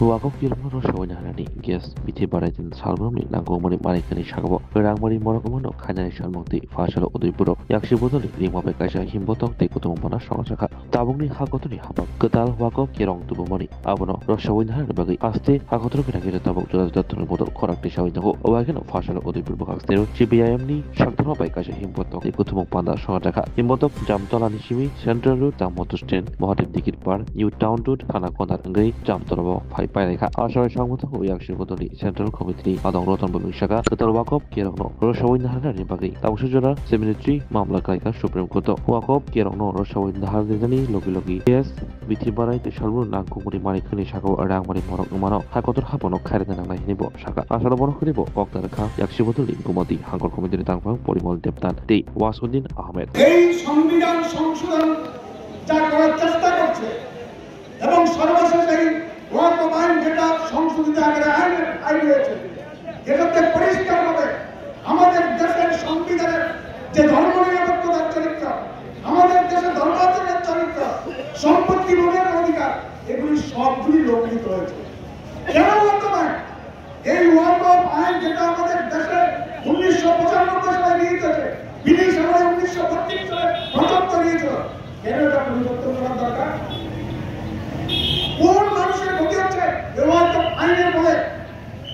Huwagok Kilmano showing Hanani, guest, Biti Baratin Salmoni, Langomani Marikani Shagabo, Rangmari Morakomano, Kanani Shalmoti, Fashalo Udiburo, Yakshibotoli, Lima Bekasha, Himbotok, Tekotumana Shawaka, Tabuni Hakotoni Haba, Katal Wako, Kirong Tubumoni, Abono, Roshawin Hanabagi, Aste, Hakotroki Tabok to the Tonoboto, correct the showing the whole wagon of Fashalo Udiburo, Chibiamni, Shantano Bekasha, Himbotok, Tekotumanda Shawaka, Himbotok, Jamtola Nishimi, Central Route, Tamotustin, Mohativ Dikit Bar, New Town Route, Hanakona Angri, Jamtoro, Paireka, Asha Shamota, Yakshibotoli, Central Committee, Adon Rotan Bumishaka, Katal Wakop, Kirano, Roshawin Hanabagi, Taushujara, Seminary, Mamla Kaika, Supreme Court, Wakop, Kirano, Roshawin Hardani, Logi, yes, Vitibarai, the Shalbu, Nankuri Marikani Shako, Arangmari Moromano, Hakotor Hapono, Karitan Nibo, Shaka, Ashabono Kribo, Oktaraka, Yakshibotoli, Gumoti, Hankor Committee Tanfa, Polimol Deptan, Day, Wasudin Ahmed. এই সংবিধান সংশোধন যা করার চেষ্টা করছে এবং সর্বশেষ এই ওয়াকফ আইন যেটা সংশোধিত আইন হয়েছে এটাতে পরিষ্কারভাবে আমাদের দেশের সংবিধানের যে ধর্মনিরপেক্ষতার চরিত্র, আমাদের দেশের ধর্মাচরণের চরিত্র, সম্পত্তি ভোগের অধিকার, এগুলি সবগুলি লঙ্ঘিত হয়েছে। কেন বর্তমানে এই ওয়াকফ আইন যেটা আমাদের দেশে 1995 সালে গৃহীত হয়েছে, ব্রিটিশ আমলে 1932 সালে প্রচলিত হয়েছিল, কেন এটা পরিবর্তন করার দরকার? কোন মানুষের ক্ষতি হচ্ছে এই ওয়াকফ আইনের ফলে?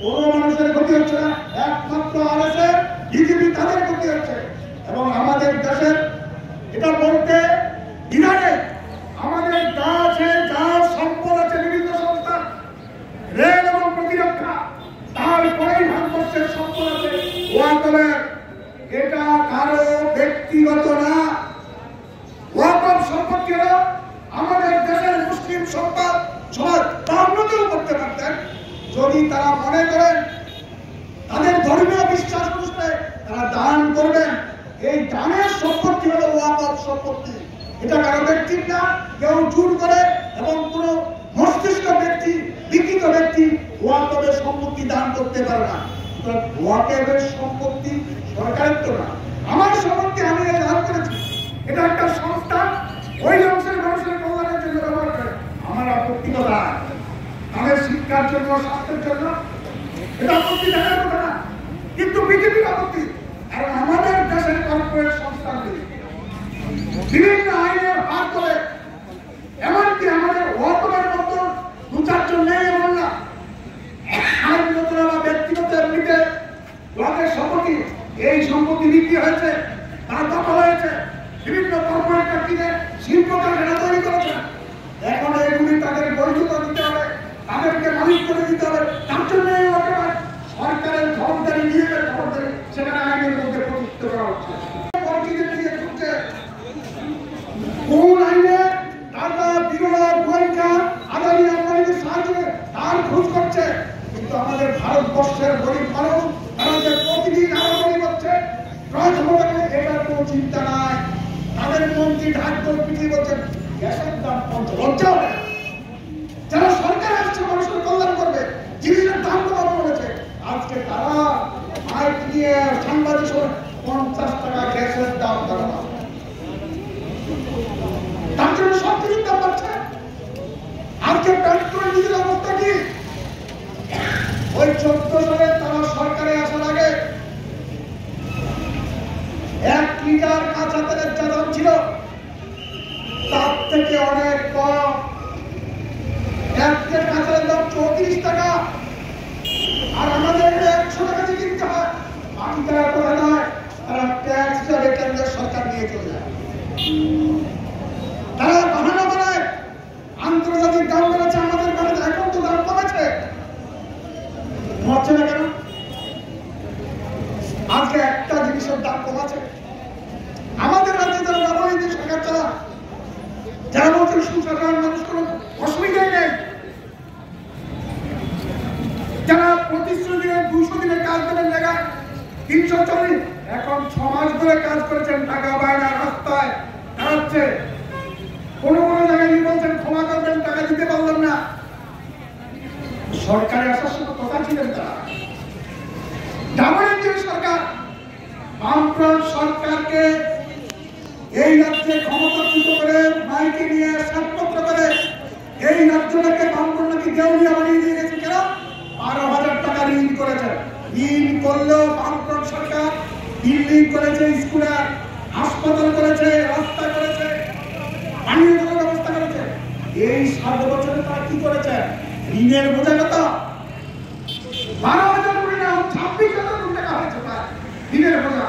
কোন মানুষের ক্ষতি হচ্ছে না, একমাত্র আরএসএস, বিজেপি তাদের ক্ষতি হচ্ছে। এবং আমাদের দেশের এটা বলতে ইরানে আমাদের যা আছে, যা সম্পদ আছে, বিভিন্ন সংস্থা, রেল এবং প্রতিরক্ষা, তারপরেই ভারতবর্ষের সম্পদ আছে ওয়াকফের। এটা কারো ব্যক্তিগত না। ওয়াকফ সম্পত্তি হলো আমাদের দেশের মুসলিম সমাজ উন্নতিও করতে পারতেন যদি তারা মনে করেন তাদের ধর্মীয় বিশ্বাস অনুসারে তারা দান করবেন। এই দানের সম্পত্তি হলো ওয়াকফ সম্পত্তি। এটা কারো ব্যক্তির না, কেউ জোর করে এবং কোন মস্তিষ্ক ব্যক্তি, বিকৃত ব্যক্তি ওয়াকফের সম্পত্তি দান করতে পারে না। ওয়াকফের সম্পত্তি সরকারের তো না, আমার সম্পত্তি আমি দান করেছি। এটা একটা সংস্থা ওই অংশের মানুষের কল্যাণের জন্য ব্যবহার করে, আমার আপত্তি কথা। তাদের শিক্ষার জন্য, স্বাস্থ্যের জন্য এটা আপত্তি দেখার কথা না, কিন্তু বিজেপির আপত্তি। কারণ আমাদের দেশের কর্পোরেট সংস্থাগুলি বিভিন্ন আইনের হাত করে, এমনকি আমাদের ওয়াকফের মতো দু চারজন নেই এমন না, আইনগত বা ব্যক্তিগত এমনিতে ওয়াকফের সম্পত্তি, এই সম্পত্তি বিক্রি হয়েছে, তার দখল হয়েছে, বিভিন্ন কর্পোরেট ব্যক্তিদের শিল্প কারখানা তৈরি করেছে। এখন এগুলি তাদের বৈধতা দিতে হবে, তাদেরকে মালিক করে দিতে হবে। তার জন্য সরকারের জবাবদারি, নিজেদের জবাবদারি সেখানে আইনের মধ্যে প্রযুক্ত করা হচ্ছে। কোন আইনে টাকা, বিরোধ, গোয়েন্দা, আদানি আম্বানিদের সাহায্যে তার খোঁজ করছে, কিন্তু আমাদের ভারতবর্ষের গরিব মানুষ তারা যে প্রতিদিন আরো গরিব হচ্ছে, এটার কোনো চিন্তা নাই। তাদের মন্ত্রী ঢাক পিছিয়ে বলছেন গ্যাসের দাম 50, লজ্জা হবে না? যারা সরকার আসছে মানুষের কল্যাণ করবে, জিনিসের দাম কমানো বলেছে, আজকে তারা মাইক নিয়ে সাংবাদিক 50 টাকা গ্যাসের দাম বাড়ানো, তার জন্য সব কিছুর দাম বাড়ছে। আজকে পেট্রোল ডিজেল অবস্থা কি? ওই 14 সালে তারা সরকারে আসার আগে 1 লিটার কাঁচা তেলের যা দাম ছিল তার থেকে অনেক কম। 1 লিটার কাঁচা তেলের দাম 34 টাকা, আর আমাদের 100 টাকা দিয়ে কিনতে হয়। বাকি টাকা করে নয়, তারা ট্যাক্স হিসাবে কেন্দ্রের সরকার নিয়ে চলে যায়। তারা বাহানা বানায় আন্তর্জাতিক দাম বেড়েছে, আমাদের বাড়িতে এখন তো দাম কমেছে, কমছে না কেন? আজকে একটা জিনিসের দাম কমাছে। আমাদের রাজ্যে যারা ব্যবহারিক সরকার চালা, যারা বলছেন সুসাধারণ মানুষ কোনো অসুবিধাই নেই, যারা প্রতিশ্রুতি দিনের 200 দিনের কাজ দেবেন জায়গায় 340, এখন 6 মাস ধরে কাজ করেছেন, টাকা বায়না রাস্তায় দাঁড়াচ্ছে। কোনো জায়গায় বলছেন ক্ষমা করবেন, টাকা দিতে পারলাম না। সরকারে আসার সময় কথা ছিলেন তারা ডাবলের সরকার, বামফ্রন্ট সরকারকে এই রাজ্যে ক্ষমতাচ্যুত করে মাইকে নিয়ে সাতপত্র করে এই রাজ্যটাকে বামপন্থ নাকি দেউলিয়া বানিয়ে দিয়ে গেছে কেন? 12,000 টাকা ঋণ করেছে। ঋণ করলেও বামপন্থ সরকার বিল্ডিং করেছে, স্কুলে হাসপাতাল করেছে, রাস্তা করেছে, পানীয় জলের ব্যবস্থা করেছে। এই 7 বছরে তারা কি করেছে? ঋণের বোঝা কত? 12,000 কোটি না, 26,000 কোটি টাকা হয়েছে ঋণের বোঝা।